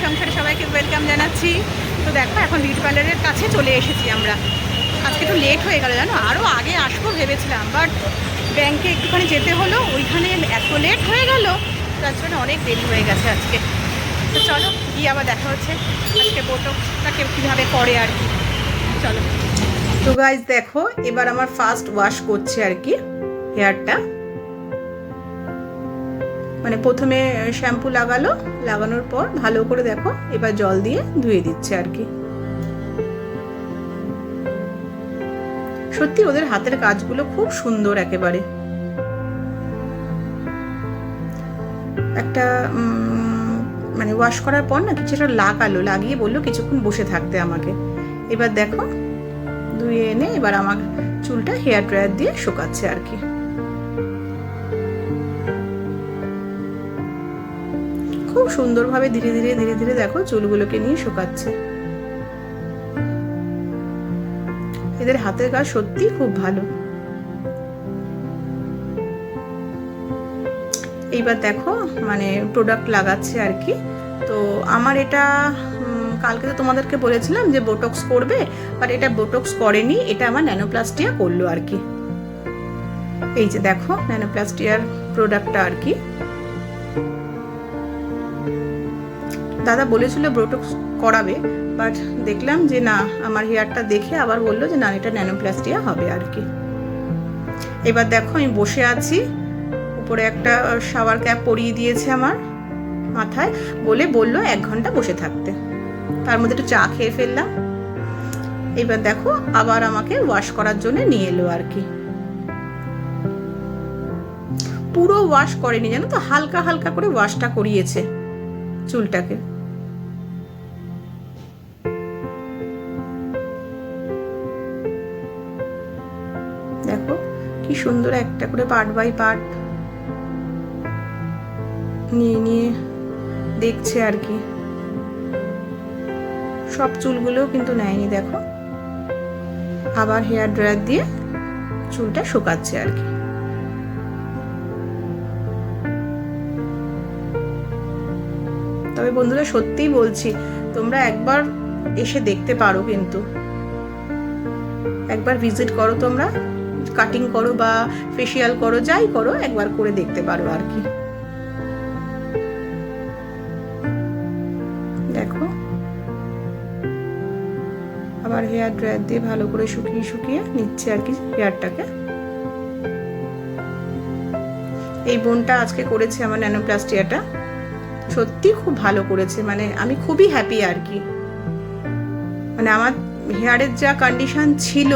সংসারে সবাইকে ওয়েলকাম জানাচ্ছি। তো দেখো এখন বিউটি পার্লারের কাছে চলে এসেছি আমরা। আজকে একটু লেট হয়ে গেল জানো, আরও আগে আসবো ভেবেছিলাম, বাট ব্যাংকে একটুখানি যেতে হলো, ওইখানে এত লেট হয়ে গেল, তার জন্য অনেক দেরি হয়ে গেছে আজকে। তো চলো গিয়ে আবার দেখা হচ্ছে আজকে বোটক্সটাকে কীভাবে করে আর কি। চলো। তো গাইজ দেখো এবার আমার ফার্স্ট ওয়াশ করছে আর কি হেয়ারটা। মানে প্রথমে শ্যাম্পু লাগানোর পর ভালো করে দেখো এবার জল দিয়ে ধুয়ে দিচ্ছে আর কি। সত্যি ওদের হাতের কাজগুলো খুব সুন্দর একেবারে। একটা মানে ওয়াশ করার পর না কিছুটা লাগিয়ে বললো কিছুক্ষণ বসে থাকতে আমাকে। এবার দেখো ধুয়ে এনে এবার আমার চুলটা হেয়ার ড্রায়ার দিয়ে শুকাচ্ছে আর কি। খুব সুন্দরভাবে ধীরে ধীরে দেখো চুলগুলোকে নিয়ে শুকাচ্ছে। এদের হাতের কাজ সত্যি খুব ভালো। এইবার দেখো মানে প্রোডাক্ট লাগাচ্ছে আর কি। তো আমার এটা কালকে তো তোমাদেরকে বলেছিলাম যে বোটক্স করবে, বাট এটা বোটক্স করেনি, এটা আমার ন্যানোপ্লাস্টিয়া করলো আর কি। এই যে দেখো ন্যানোপ্লাস্টিয়ার প্রোডাক্টটা আর কি। দাদা বলেছিল বোটক্স করাবে, বাট দেখলাম যে না, আমার হেয়ারটা দেখে আবার বললো যে না এটা ন্যানোপ্লাস্টিয়া হবে আর কি। এবার দেখো আমি বসে আছি, উপরে একটা শাওয়ার ক্যাপ পরিয়ে দিয়েছে আমার মাথায়, বললো 1 ঘন্টা বসে থাকতে। তার মধ্যে একটু চা খেয়ে ফেললাম। এবার দেখো আবার আমাকে ওয়াশ করার জন্য নিয়ে এলো আর কি। পুরো ওয়াশ করেনি জানো তো, হালকা হালকা করে ওয়াশটা করিয়েছে চুলটাকে। দেখো কি সুন্দর একটা করে পার্ট বাই পার্ট নিয়ে দেখছে আর কি। সব চুলগুলোও কিন্তু নেয়নি দেখো, আবার হেয়ার ড্রায়ার দিয়ে চুলটা শুকাচ্ছে আর কি। তবে বন্ধুরা সত্যিই বলছি, তোমরা একবার এসে দেখতে পারো, কিন্তু একবার ভিজিট করো, তোমরা কাটিং করো বা ফেসিয়াল করো, যাই করো একবার করে দেখতে পারো আর কি। দেখো আবার হেয়ার ড্রায়ার দিয়ে ভালো করে শুকিয়ে নিচ্ছে আর কি হেয়ারটাকে। এই বোনটা আজকে করেছে আমার ন্যানোপ্লাস্টিয়াটা, সত্যি খুব ভালো করেছে। মানে আমি খুবই হ্যাপি আর কি। মানে আমার হেয়ারের যা কন্ডিশন ছিল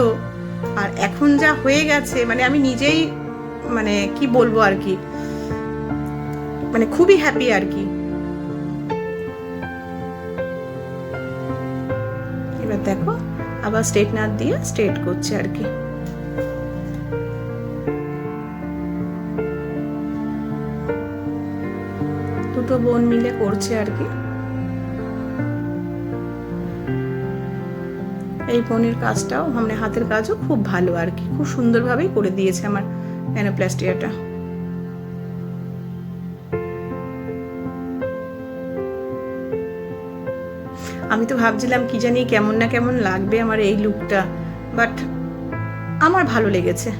আর এখন যা হয়ে গেছে, মানে আমি নিজেই মানে কি বলবো আর কি, মানে খুবই হ্যাপি আর কি। এবার দেখো আবার স্ট্রেটনার দিয়ে স্ট্রেট করছে আর কি। দুটো বোন মিলে করছে আর কি। এই বোনের কাজটাও মানে হাতের কাজও খুব ভালো আর কি, খুব সুন্দরভাবেই করে দিয়েছে আমার ন্যানোপ্লাস্টিয়াটা। আমি তো ভাবছিলাম কি জানি কেমন না কেমন লাগবে আমার এই লুকটা, বাট আমার ভালো লেগেছে।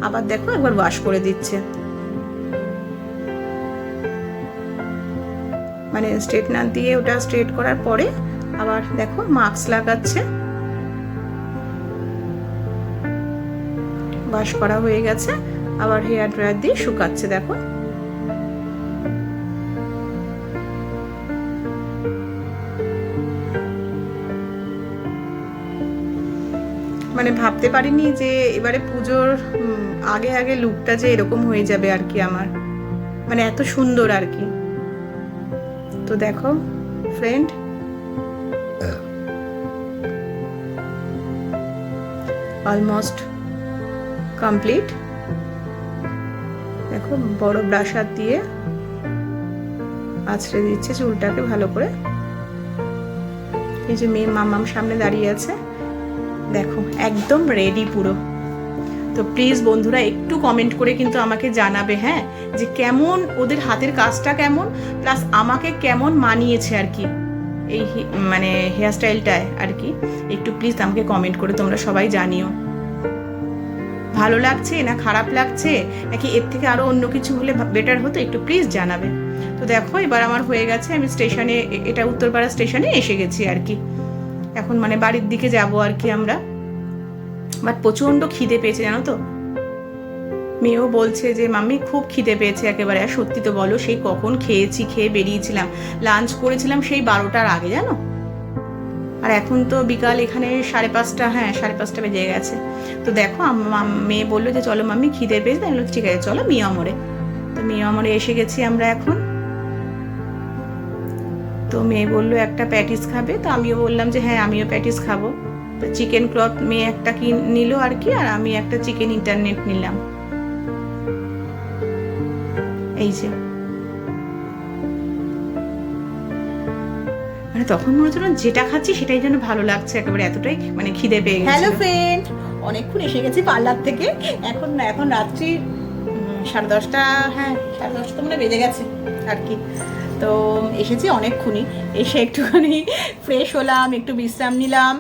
আবার দেখো একবার ওয়াশ করে দিচ্ছে, মানে স্ট্রেটনার দিয়ে ওটা স্ট্রেট করার পরে আবার দেখো মাস্ক লাগাচ্ছে। ওয়াশ করা হয়ে গেছে, আবার হেয়ার ড্রায়ার দিয়ে শুকাচ্ছে। দেখো মানে ভাবতে পারিনি যে এবারে পুজোর আগে লুকটা যে এরকম হয়ে যাবে আর কি আমার, মানে এত সুন্দর আর কি। তো দেখো ফ্রেন্ড, অলমোস্ট কমপ্লিট। দেখো বড় ব্রাশার দিয়ে আছড়ে দিচ্ছে চুলটাকে ভালো করে। এই যে মেয়ে মামাম সামনে দাঁড়িয়ে আছে, দেখো একদম রেডি পুরো। তো প্লিজ বন্ধুরা একটু কমেন্ট করে কিন্তু আমাকে জানাবে, হ্যাঁ, যে কেমন ওদের হাতের কাজটা কেমন, প্লাস আমাকে কেমন মানিয়েছে আর কি। এই মানে হেয়ারস্টাইলটায় আর কি, একটু প্লিজ আমাকে কমেন্ট করে তোমরা সবাই জানিও ভালো লাগছে না খারাপ লাগছে, নাকি এর থেকে আরও অন্য কিছু হলে বেটার হতো, একটু প্লিজ জানাবে। তো দেখো এবার আমার হয়ে গেছে, আমি স্টেশনে, এটা উত্তরপাড়া স্টেশনে এসে গেছি আর কি। এখন মানে বাড়ির দিকে যাব আর কি আমরা। বাট প্রচণ্ড খিদে পেয়েছে জানো তো, মেয়েও বলছে যে মাম্মি খুব খিদে পেয়েছে একেবারে। আর সত্যি তো বলো, সেই কখন খেয়েছি, খেয়ে বেরিয়েছিলাম, লাঞ্চ করেছিলাম সেই 12টার আগে জানো। আর এখন তো বিকাল এখানে 5:30, হ্যাঁ 5:30 বেজে গেছে। তো দেখো মেয়ে বললো যে চলো মাম্মি খিদে পেয়েছে, আমি ঠিক আছে চলো মিয়ামরে। তো মিয়ামরে এসে গেছি আমরা এখন। তো মেয়ে বললো একটা প্যাটিস খাবে, তো আমিও বললাম যে হ্যাঁ আমিও প্যাটিস খাবো। তো চিকেন ক্লথ মেয়ে একটা নিল আর কি, আর আমি একটা চিকেন ইন্টারনেট নিলাম। এই যে মানে তখন মনে হচ্ছে যেটা খাচ্ছি সেটাই যেন ভালো লাগছে একেবারে, এতটাই মানে খিদে পেয়ে গেছে। হ্যালো ফ্রেন্ড, অনেকক্ষণ এসে গেছি পার্লার থেকে। এখন রাত্রি 10:30, হ্যাঁ 10:30 তো মানে বেজে গেছে আর কি। তো এসেছি অনেকক্ষণই, এসে একটুখানি ফ্রেশ হলাম, একটু বিশ্রাম নিলাম।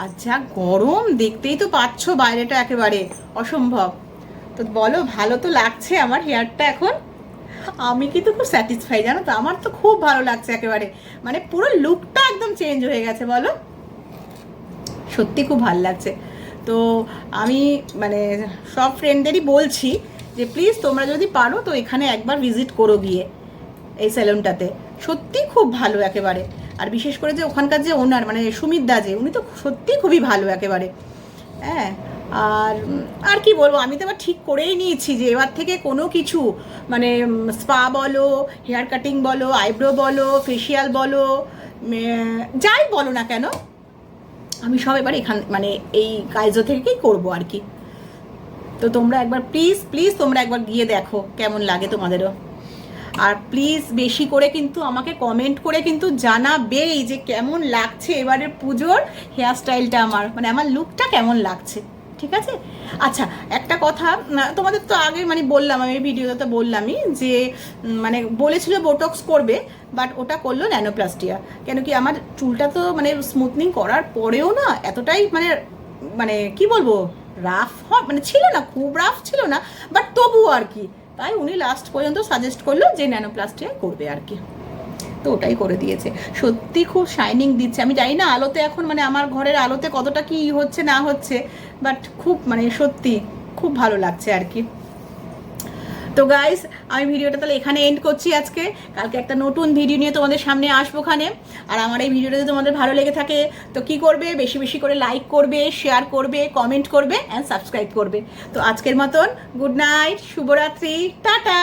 আর যা গরম, দেখতেই তো পাচ্ছ বাইরেটা একেবারে অসম্ভব। তো বলো ভালো তো লাগছে আমার হেয়ারটা এখন, আমি কিন্তু খুব স্যাটিসফাই জানো তো, আমার তো খুব ভালো লাগছে একেবারে, মানে পুরো লুকটা একদম চেঞ্জ হয়ে গেছে বলো, সত্যি খুব ভালো লাগছে। তো আমি মানে সব ফ্রেন্ডদেরই বলছি যে প্লিজ তোমরা যদি পারো তো এখানে একবার ভিজিট করো গিয়ে এই স্যালুনটাতে, সত্যি খুব ভালো একেবারে। আর বিশেষ করে যে ওখানকার যে ওনার মানে সুমিত দা, যে উনি তো সত্যি খুবই ভালো একেবারে। হ্যাঁ আর কি বলবো, আমি তো এবার ঠিক করেই নিয়েছি যে এবার থেকে কোনো কিছু মানে স্পা বলো, হেয়ার কাটিং বলো, আইব্রো বলো, ফেসিয়াল বলো, যাই বলো না কেন, আমি সব এবার মানে এই কাইজো থেকেই করবো আর কি। তো তোমরা একবার প্লিজ তোমরা একবার গিয়ে দেখো কেমন লাগে তোমাদেরও। আর প্লিজ বেশি করে কিন্তু আমাকে কমেন্ট করে কিন্তু জানাবেই যে কেমন লাগছে এবারের পুজোর হেয়ারস্টাইলটা, আমার মানে আমার লুকটা কেমন লাগছে, ঠিক আছে? আচ্ছা একটা কথা তোমাদের তো আগে মানে বললাম, আমি ভিডিওতে তো বললামই যে মানে বলেছিল বোটক্স করবে, বাট ওটা করলো ন্যানোপ্লাস্টিয়া। কেন কি আমার চুলটা তো মানে স্মুথনিং করার পরেও না এতটাই মানে মানে কি বলবো রাফ মানে ছিল না, খুব রাফ ছিল না, বাট তবুও আর কি। তাই উনি লাস্ট পর্যন্ত সাজেস্ট করলো যে ন্যানোপ্লাস্টিয়া করবে আর কি। তো ওটাই করে দিয়েছে, সত্যি খুব শাইনিং দিচ্ছে। আমি জানি না আলোতে এখন মানে আমার ঘরের আলোতে কতটা কি হচ্ছে না হচ্ছে, বাট খুব মানে সত্যি খুব ভালো লাগছে আর কি। তো গাইস আমি ভিডিওটা তাহলে এখানে এন্ড করছি আজকে। কালকে একটা নতুন ভিডিও নিয়ে তোমাদের সামনে আসবো ওখানে। আর আমার এই ভিডিওটা যদি তোমাদের ভালো লেগে থাকে তো কি করবে, বেশি বেশি করে লাইক করবে, শেয়ার করবে, কমেন্ট করবে অ্যান্ড সাবস্ক্রাইব করবে। তো আজকের মতন গুড নাইট, শুভরাত্রি, টাটা।